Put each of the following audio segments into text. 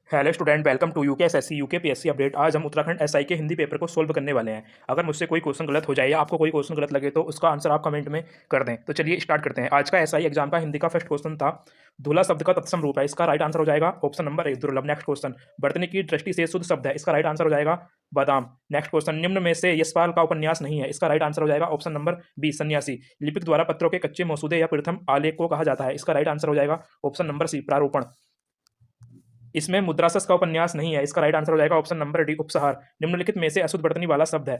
Hello student, welcome to UKSSC UKPSC update. आज हम Uttarakhand SI के हिंदी पेपर को सोल्व करने वाले हैं। अगर मुझसे कोई क्वेश्चन गलत हो जाए या आपको कोई क्वेश्चन गलत लगे तो उसका आंसर आप कमेंट में कर दें। तो चलिए स्टार्ट करते हैं। आज का एसआई एग्जाम का हिंदी का फर्स्ट क्वेश्चन था, धूला शब्द का तत्सम रूप है। इसका राइट आंसर हो जाएगा ऑप्शन नंबर ए, दुर्लभ। नेक्स्ट क्वेश्चन, बर्तने की दृष्टि से शुद्ध शब्द है। इसका राइट आंसर हो जाएगा बादाम। नेक्स्ट क्वेश्चन, निम्न में से यशपाल का उपन्यास नहीं है। इसका राइट आंसर हो जाएगा ऑप्शन नंबर बी, सन्यासी। लिपिक द्वारा पत्रों के कच्चे मसूदे या प्रथम आलेख को कहा जाता है। इसका राइट आंसर हो जाएगा ऑप्शन नंबर सी, प्रारूपण। इसमें मुद्रासस का उपन्यास नहीं है। इसका राइट आंसर हो जाएगा ऑप्शन नंबर डी, उपसहार। निम्नलिखित में से अशुद्ध वर्तनी वाला शब्द है।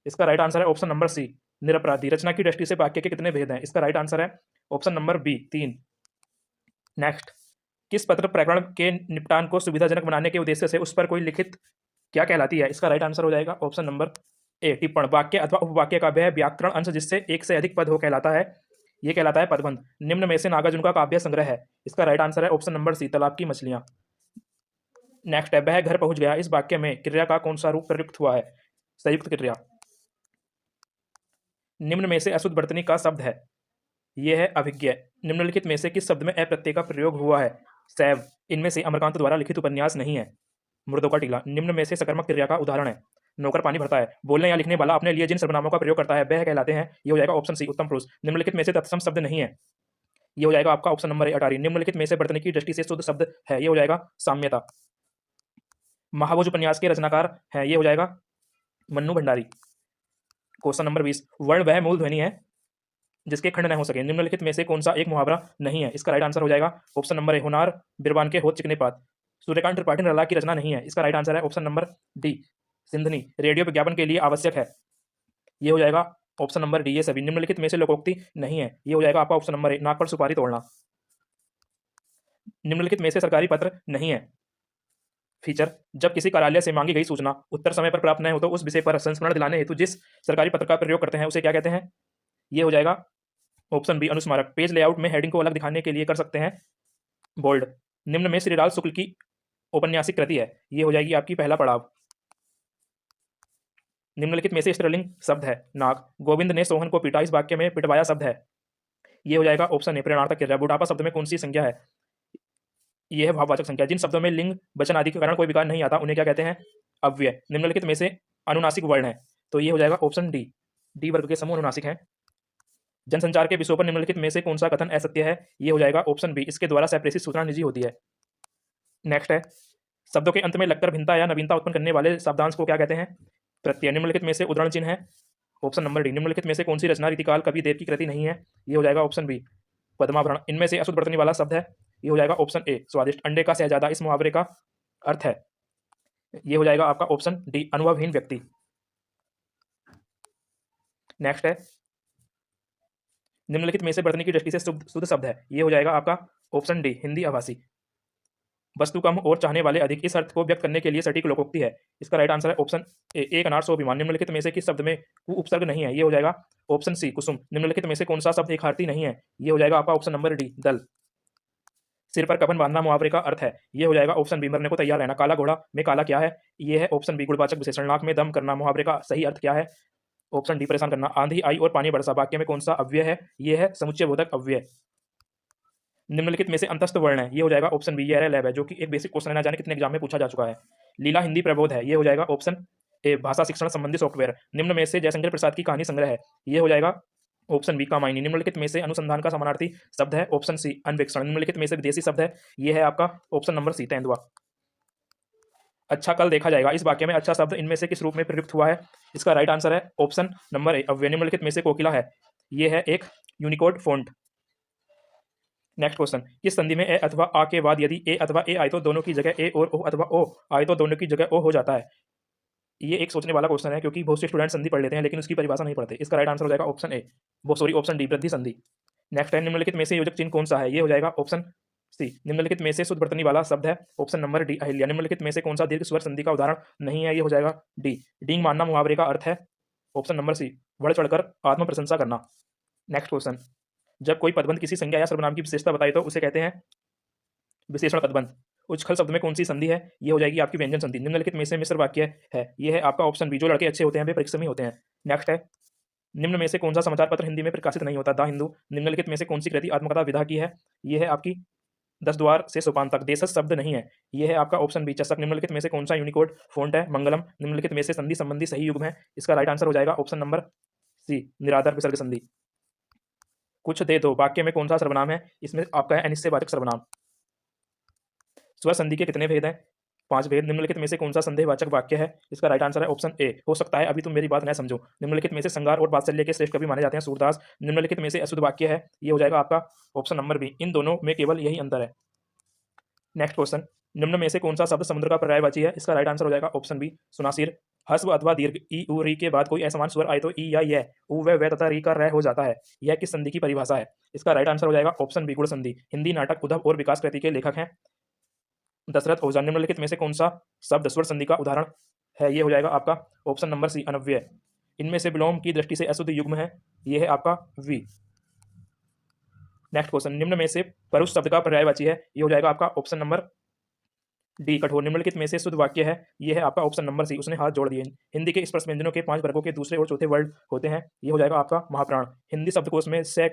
इसका राइट आंसर है ऑप्शन नंबर सी, निरपराधी। रचना की दृष्टि से वाक्य के कितने भेद हैं? इसका राइट आंसर है ऑप्शन नंबर बी, 3। नेक्स्ट, किस पत्र प्रकरण के निपटान को सुविधाजनक बनाने के उद्देश्य से उस पर कोई लिखित क्या कहलाती है? इसका राइट आंसर हो जाएगा ऑप्शन नंबर ए, टिप्पण। वाक्य अथवा उपवाक्य का वह व्याकरण अंश जिससे एक से अधिक पद हो कहलाता है, ये कहलाता है पदबंध। निम्न में से नागार्जुन का काव्य संग्रह है। इसका राइट आंसर है ऑप्शन नंबर सी, तालाब की मछलियां। नेक्स्ट है, वह घर पहुंच गया। इस वाक्य में क्रिया का कौन सा रूप प्रयुक्त हुआ है? संयुक्त क्रिया। निम्न में से अशुद्ध वर्तनी का शब्द है, यह है अभिज्ञ। निम्नलिखित में से किस शब्द में अप्रत्यय का प्रयोग हुआ है? सैव। इनमें से अमरकांत द्वारा लिखित उपन्यास नहीं है। मुर्दों का टीला। निम्न में से सकर्मक क्रिया का उदाहरण है। नौकर पानी भरता है। बोलने या लिखने वाला अपने लिए जिन सर्वनामों का प्रयोग करता है वह कहलाते हैं, ये हो जाएगा ऑप्शन सी, उत्तम पुरुष। निम्नलिखित में से तत्सम शब्द नहीं है। ये हो जाएगा आपका ऑप्शन नंबर ए, अटारी। निम्नलिखित में से वर्तनी की दृष्टि से शुद्ध शब्द है। ये हो जाएगा साम्यता। महाभोज उपन्यास के रचनाकार हैं। ये हो जाएगा मन्नू भंडारी। क्वेश्चन नंबर 20, वर्ण वह मूल ध्वनि है जिसके खंड न हो सके। निम्नलिखित में से कौन सा एक मुहावरा नहीं है? इसका राइट आंसर हो जाएगा ऑप्शन नंबर ए, होनार बिरबान के होत चिकने पात। सूर्यकांत त्रिपाठी निराला की रचना नहीं है। इसका राइट आंसर है ऑप्शन नंबर डी, सिंधनी। रेडियो विज्ञापन के लिए आवश्यक है। ये हो जाएगा ऑप्शन नंबर डी, ये सभी। निम्नलिखित में से लोकोक्ति नहीं है। ये हो जाएगा आपका ऑप्शन नंबर ए, नाक पर सुपारी तोड़ना। निम्नलिखित में से सरकारी पत्र नहीं है। फीचर, जब किसी कार्यालय से मांगी गई सूचना उत्तर समय पर प्राप्त न हो तो उस विषय पर संस्मरण दिलाने हेतु जिस सरकारी पत्र का प्रयोग करते हैं उसे क्या कहते हैं? ये हो जाएगा ऑप्शन बी, अनुस्मारक। पेज लेआउट में हेडिंग को अलग दिखाने के लिए कर सकते हैं बोल्ड। निम्न में श्रीलाल शुक्ल की औपन्यासिक कृति है। ये हो जाएगी आपकी पहला पड़ाव। निम्नलिखित में से स्त्रीलिंग शब्द है, नाग। गोविंद ने सोहन को पीटा। इस वाक्य में पिटवाया शब्द है। ये हो जाएगा ऑप्शन ए, प्रेरणार्थक क्रिया। बुढ़ापा शब्द में कौन सी संज्ञा है? यह है भाववाचक संख्या। जिन शब्दों में लिंग वचन आदि के कारण कोई विकार नहीं आता उन्हें क्या कहते हैं? अव्यय। निम्नलिखित में से अनुनासिक वर्ण है। तो ये हो जाएगा ऑप्शन डी, डी वर्ग के समूह अनुनासिक हैं। जनसंचार के विषयों पर निम्नलिखित में से कौन सा कथन असत्य है? ये हो जाएगा ऑप्शन बी, इसके द्वारा संप्रेषित सूचना निजी होती है। नेक्स्ट है, शब्दों के अंत में लगकर भिन्नता या नवीनता उत्पन्न करने वाले शब्दांश को क्या कहते हैं? प्रत्यय। निम्नलिखित में से उद्धरण चिन्ह है। Option number D. निम्नलिखित में से कौन सी रचना रीतिकाल कवि देव की कृति नहीं है? ये हो जाएगा ऑप्शन बी, पद्माभरण। इनमें से अशुद्ध वर्तनी वाला शब्द है। ये हो जाएगा ऑप्शन ए, स्वादिष्ट। अंडे का शहजादा इस मुहावरे का अर्थ है। ये हो जाएगा आपका ऑप्शन डी, अनुभवहीन व्यक्ति। नेक्स्ट है, निम्नलिखित में से वर्तनी की दृष्टि से शुद्ध शब्द है। ये हो जाएगा आपका ऑप्शन डी, हिंदी आभासी। वस्तु कम और चाहने वाले अधिक, इस अर्थ को व्यक्त करने के लिए सटीक लोकोक्ति है। इसका राइट आंसर है ऑप्शन ए, एक अनार सौ अभिमान। निम्नलिखित में से किस शब्द में कु उपसर्ग नहीं है? ये हो जाएगा ऑप्शन सी, कुसुम। निम्नलिखित में से कौन सा शब्द एक हार्थी नहीं है? ये हो जाएगा आपका ऑप्शन नंबर डी, दल। सिर पर कफन बांधना मुहावरे का अर्थ है। ये हो जाएगा ऑप्शन बी, मरने को तैयार रहना। काला घोड़ा में काला क्या है? ये है ऑप्शन बी, गुणवाचक विशेषण। नाक में दम करना मुहावरे का सही अर्थ क्या है? ऑप्शन डी, परेशान करना। आंधी आई और पानी बरसा वाक्य में कौन सा अव्यय है? ये है समुच्चय बोधक अव्यय। निम्नलिखित में से अंतस्थ वर्ण है। ये हो जाएगा ऑप्शन बी, यह लैब है, जो कि एक बेसिक क्वेश्चन है, ना जाने कितने एग्जाम में पूछा जा चुका है। लीला हिंदी प्रबोध है। ये हो जाएगा ऑप्शन ए, भाषा शिक्षण संबंधी सॉफ्टवेयर। निम्न में से जयशंकर प्रसाद की कहानी संग्रह है। ये हो जाएगा ऑप्शन बी, कामायनी। निम्नलिखित में से अनुसंधान का समानार्थी शब्द है। ऑप्शन सी, अन्वेषण। निम्नलिखित में से विदेशी शब्द है। ये है आपका ऑप्शन नंबर सी, तेंदुआ। अच्छा कल देखा जाएगा। इस वाक्य में अच्छा शब्द इनमें से किस रूप में प्रयुक्त हुआ है? इसका राइट आंसर है ऑप्शन नंबर ए, अव्यय। निम्नलिखित में से कोकिला है। ये है एक यूनिकोड फॉन्ट। नेक्स्ट क्वेश्चन, किस संधि में ए अथवा आ के बाद यदि ए अथवा ए आए तो दोनों की जगह ए और ओ अथवा ओ आए तो दोनों की जगह ओ हो जाता है? ये एक सोचने वाला क्वेश्चन है क्योंकि बहुत से स्टूडेंट संधि पढ़ लेते हैं लेकिन उसकी परिभाषा नहीं पढ़ते। इसका राइट आंसर हो जाएगा ऑप्शन ए, वो सॉरी ऑप्शन डी, वृद्धि संधि। नेक्स्ट है, निम्नलिखित में से योजक चिन्ह कौन सा है? ये हो जाएगा ऑप्शन सी। निम्नलिखित में से शुद्ध वर्तनी वाला शब्द है। Option number D, Ahilya. निम्नलिखित में से कौन सा दीर्घ स्वर संधि का उदाहरण नहीं है? ये हो जाएगा डी, डींग मारना मुहावरे का अर्थ है। ऑप्शन नंबर सी, बढ़ चढ़कर आत्म प्रशंसा करना। नेक्स्ट क्वेश्चन, जब कोई पदबंध किसी संज्ञा या सर्वनाम की विशेषता बताए तो उसे कहते हैं विशेषण पदबंध। उच्छल शब्द में कौन सी संधि है? ये हो जाएगी आपकी व्यंजन संधि। निम्नलिखित में से मिश्र वाक्य है। ये है आपका ऑप्शन बी, जो लड़के अच्छे होते हैं वे परिश्रमी होते हैं। नेक्स्ट है, निम्न में से कौन सा समाचार पत्र हिंदी में प्रकाशित नहीं होता? द हिंदू। निम्नलिखित में से कौन सी कृति आत्मकथा विधा की है? ये है आपकी 10 द्वार से सोपान तक। देशज शब्द नहीं है, ये है आपका ऑप्शन बी चषक। निम्नलिखित में से कौन सा यूनिकोड फ़ॉन्ट है? मंगलम। निम्नलिखित में से संधि संबंधी सही युग्म है? इसका राइट आंसर हो जाएगा ऑप्शन नंबर सी निराधार विसर्ग संधि। कुछ दे दो वाक्य में कौन सा सर्वनाम है? इसमें आपका है अनिश्चयवाचक सर्वनाम। स्वर संधि के कितने भेद हैं? 5 भेद। निम्नलिखित में से कौन सा संदेहवाचक वाक्य है? इसका राइट आंसर है ऑप्शन ए। हो सकता है अभी तुम मेरी बात न समझो। निम्नलिखित में से श्रृंगार और वात्सल्य के श्रेष्ठ कवि माने जाते हैं सूरदास। निम्नलिखित में से अशुद्ध वाक्य है, ये हो जाएगा आपका ऑप्शन नंबर बी। इन दोनों में केवल यही अंतर है। नेक्स्ट क्वेश्चन, निम्न में से कौन सा शब्द समुद्र का पर्यायवाची है? इसका राइट आंसर हो जाएगा ऑप्शन बी सुनासिर। हस्व अथवा दीर्घ ई उ री के बाद कोई असमान स्वर आए तो ई या य, उ व तथा री का र हो जाता है। यह किस संधि की परिभाषा है? इसका राइट आंसर हो जाएगा ऑप्शन बी गुण संधि। हिंदी नाटक उद्धव और विकास कृति के लेखक हैं दशरथ ओझा। निम्नलिखित में से कौन सा शब्द स्वर संधि का उदाहरण है? ये हो जाएगा आपका ऑप्शन नंबर सी अनव्यय। इनमें से विलोम की दृष्टि से अशुद्ध युग्म है, ये है आपका वी। नेक्स्ट क्वेश्चन, निम्न में से परुष शब्द का पर्यायवाची है? ये हो जाएगा आपका ऑप्शन नंबर डी कठोर। निम्नलिखित में से शुद्ध वाक्य है? ये है आपका ऑप्शन नंबर सी उसने हाथ जोड़ दिए। हिंदी के स्पर्श व्यंजनों के 5 वर्गों के दूसरे और चौथे वर्ड होते हैं, ये हो जाएगा आपका महाप्राण। हिंदी शब्दकोश में स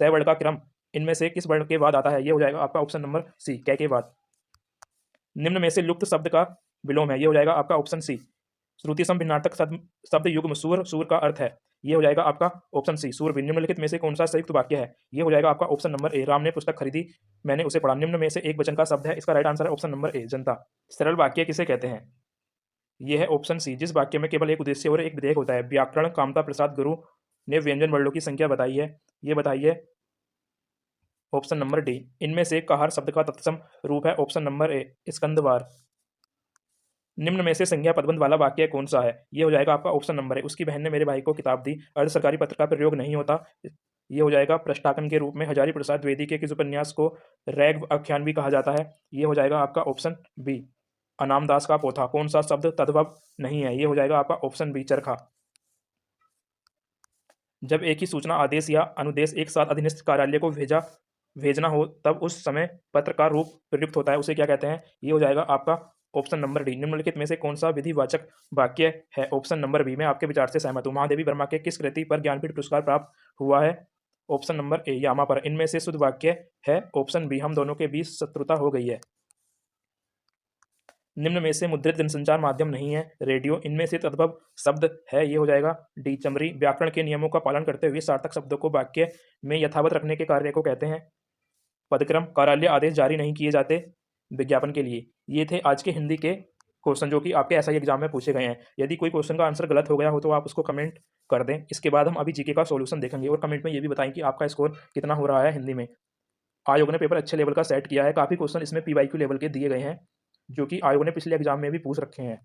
वर्ड का क्रम इनमें से किस वर्ण के बाद आता है? ये हो जाएगा आपका ऑप्शन नंबर सी कै के बाद। निम्न में से लुप्त शब्द का विलोम है? ये हो जाएगा आपका ऑप्शन सी श्रुति सम भिन्नार्थक शब्द युग्म सूर। सूर का अर्थ है, ये हो जाएगा आपका ऑप्शन सी सूरवीर। निम्नलिखित में से कौन सा संयुक्त वाक्य है? ये हो जाएगा आपका ऑप्शन नंबर ए राम ने पुस्तक खरीदी, मैंने उसे पढ़ा। निम्न में से एक वचन का शब्द है, इसका राइट आंसर है ऑप्शन नंबर ए जनता। सरल वाक्य किसे कहते हैं? ये है ऑप्शन सी जिस वाक्य में केवल एक उद्देश्य और एक विधेयक होता है। व्याकरण कामता प्रसाद गुरु ने व्यंजन वर्णों की संख्या बताई है, ये बताइए ऑप्शन नंबर डी। इनमें से कहार शब्द का तत्सम रूप है ऑप्शन नंबर ए स्कंदवार। निम्न में से संज्ञा पदबंध वाला वाक्य कौन सा है? ये हो जाएगा आपका ऑप्शन नंबर है उसकी बहन ने मेरे भाई को किताब दी। अर्ध सरकारी पत्र का प्रयोग नहीं होता, ये हो जाएगा प्रश्नाकन के रूप में। हजारी प्रसाद द्विवेदी के किस उपन्यास को रैग आख्यान भी कहा जाता है? ये हो जाएगा आपका ऑप्शन बी अनामदास का पोथा। कौन सा शब्द तद्भव नहीं है? ये हो जाएगा आपका ऑप्शन बी चरखा। जब एक ही सूचना आदेश या अनुदेश एक साथ अधीनस्थ कार्यालय को भेजना हो तब उस समय पत्र का रूप प्रयुक्त होता है, उसे क्या कहते हैं? ये हो जाएगा आपका ऑप्शन नंबर डी। निम्नलिखित में से कौन सा विधिवाचक वाक्य है? Option number B. मैं आपके विचार से सहमत हूँ। महादेवी वर्मा के किस कृति पर ज्ञानपीठ पुरस्कार प्राप्त हुआ है? ऑप्शन नंबर ए यामा पर। इनमें से शुद्ध वाक्य है ऑप्शन बी हम दोनों के बीच शत्रुता हो गई है। निम्न में से मुद्रित जनसंचार माध्यम नहीं है? रेडियो। इनमें से तद्भव शब्द है? ये हो जाएगा डी चमरी। व्याकरण के नियमों का पालन करते हुए सार्थक शब्दों को वाक्य में यथावत रखने के कार्य को कहते हैं पदक्रम। कार्यालय आदेश जारी नहीं किए जाते विज्ञापन के लिए। ये थे आज के हिंदी के क्वेश्चन जो कि आपके एसआई एग्जाम में पूछे गए हैं। यदि कोई क्वेश्चन का आंसर गलत हो गया हो तो आप उसको कमेंट कर दें। इसके बाद हम अभी जीके का सॉल्यूशन देखेंगे और कमेंट में ये भी बताएं कि आपका स्कोर कितना हो रहा है हिंदी में। आयोग ने पेपर अच्छे लेवल का सेट किया है, काफ़ी क्वेश्चन इसमें पीवाईक्यू लेवल के दिए गए हैं जो कि आयोग ने पिछले एग्जाम में भी पूछ रखे हैं।